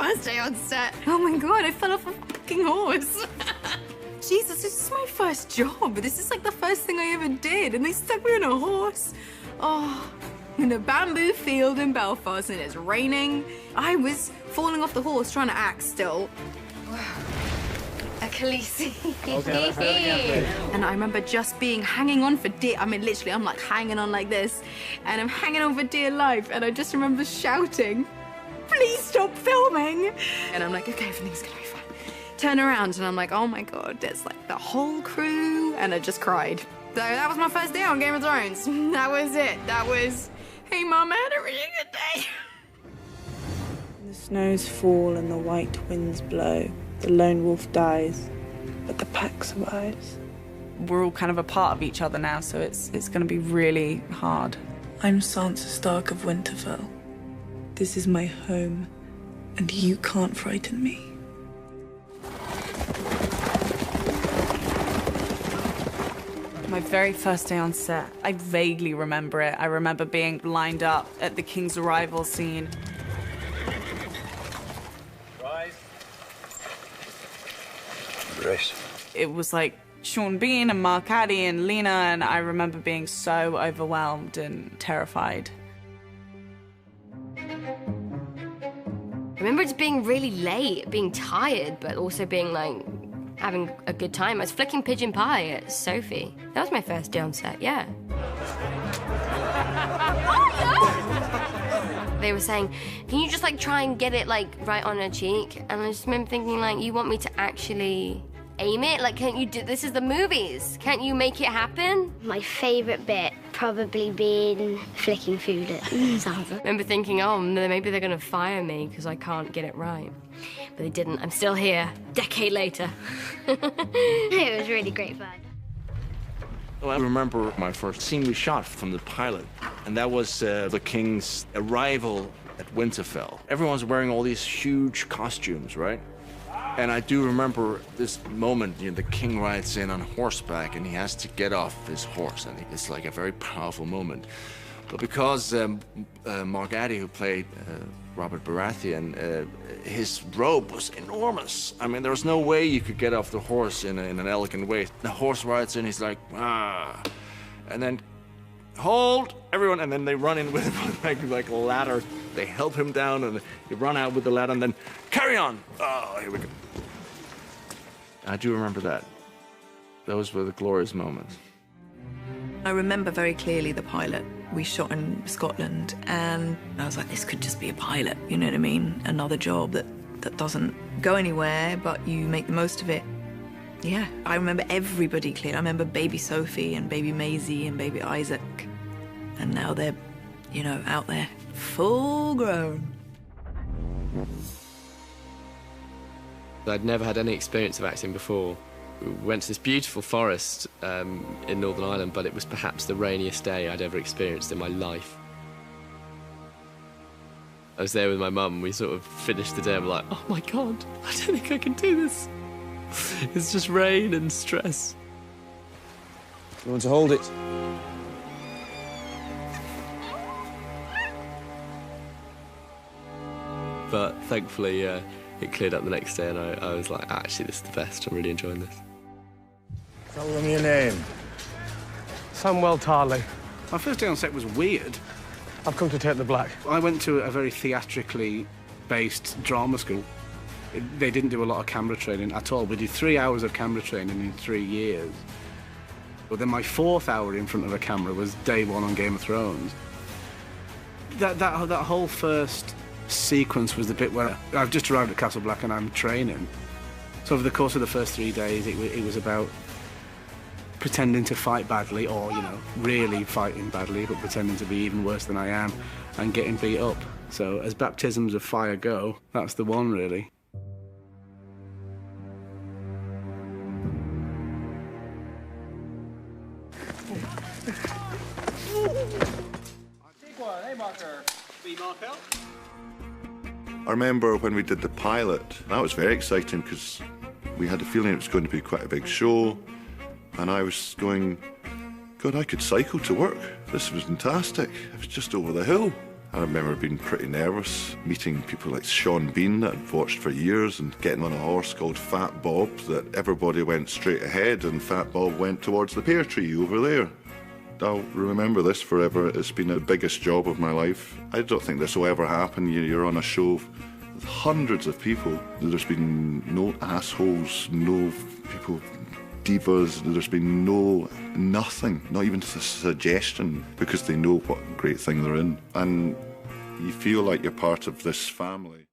first day on set. Oh my God, I fell off a fucking horse. Jesus, this is my first job. This is like the first thing I ever did, and they stuck me on a horse. Oh, in a bamboo field in Belfast, and it's raining. I was falling off the horse trying to act still. A Khaleesi. And I remember just hanging on for dear, I mean, literally, I'm like hanging on like this, and I'm hanging on for dear life, and I just remember shouting, please stop filming. And I'm like, okay, everything's gonna be fine. Turn around, and I'm like, oh my God, there's like the whole crew, and I just cried. So that was my first day on Game of Thrones. That was it. That was, hey Mom, I had a really good day. The snows fall and the white winds blow. The lone wolf dies, but the pack survives. We're all kind of a part of each other now, so it's going to be really hard. I'm Sansa Stark of Winterfell. This is my home, and you can't frighten me. My very first day on set, I vaguely remember it. I remember being lined up at the King's arrival scene. It was like Sean Bean and Mark Addy and Lena, and I remember being so overwhelmed and terrified. I remember just being really late, being tired, but also being like, having a good time. I was flicking pigeon pie at Sophie. That was my first day on set, yeah. They were saying, can you just like try and get it like right on her cheek? And I just remember thinking like, you want me to actually aim it? Like, can't you do, this is the movies. Can't you make it happen? My favourite bit probably being flicking food at Sansa. I remember thinking, oh, maybe they're gonna fire me because I can't get it right. But they didn't. I'm still here, decade later. It was really great fun. Well, I remember my first scene we shot from the pilot, and that was the King's arrival at Winterfell. Everyone's wearing all these huge costumes, right? And I do remember this moment, you know, the king rides in on horseback and he has to get off his horse, and it's like a very powerful moment. But because Mark Addy, who played Robert Baratheon, his robe was enormous. I mean, there was no way you could get off the horse in an elegant way. The horse rides in, he's like, ah. And then, hold, everyone, and then they run in with him like a ladder. They help him down, and they run out with the ladder, and then, carry on. Oh, here we go. I do remember that. Those were the glorious moments. I remember very clearly the pilot we shot in Scotland, and I was like, this could just be a pilot, you know what I mean? Another job that doesn't go anywhere, but you make the most of it. Yeah, I remember everybody clearly. I remember baby Sophie and baby Maisie and baby Isaac, and now they're, you know, out there, full grown. I'd never had any experience of acting before. We went to this beautiful forest in Northern Ireland, but it was perhaps the rainiest day I'd ever experienced in my life. I was there with my mum. We sort of finished the day, and we're like, oh my God, I don't think I can do this. It's just rain and stress. You want to hold it? But thankfully, it cleared up the next day, and I was like, actually, this is the best. I'm really enjoying this. Tell them your name. Samuel Tarley. My first day on set was weird. I've come to take the black. I went to a very theatrically based drama school. They didn't do a lot of camera training at all. We did 3 hours of camera training in 3 years. But then my 4th hour in front of a camera was day 1 on Game of Thrones. That whole first sequence was the bit where I've just arrived at Castle Black and I'm training. So over the course of the first 3 days, it was about pretending to fight badly, or, you know, really fighting badly, but pretending to be even worse than I am, and getting beat up. So as baptisms of fire go, that's the one, really. I remember when we did the pilot, that was very exciting because we had a feeling it was going to be quite a big show, and I was going, God, I could cycle to work. This was fantastic. It was just over the hill. I remember being pretty nervous, meeting people like Sean Bean that I'd watched for years and getting on a horse called Fat Bob that everybody went straight ahead and Fat Bob went towards the pear tree over there. I'll remember this forever. It's been the biggest job of my life. I don't think this will ever happen. You're on a show with hundreds of people. There's been no assholes, no people, divas. There's been nothing, not even a suggestion, because they know what great thing they're in. And you feel like you're part of this family.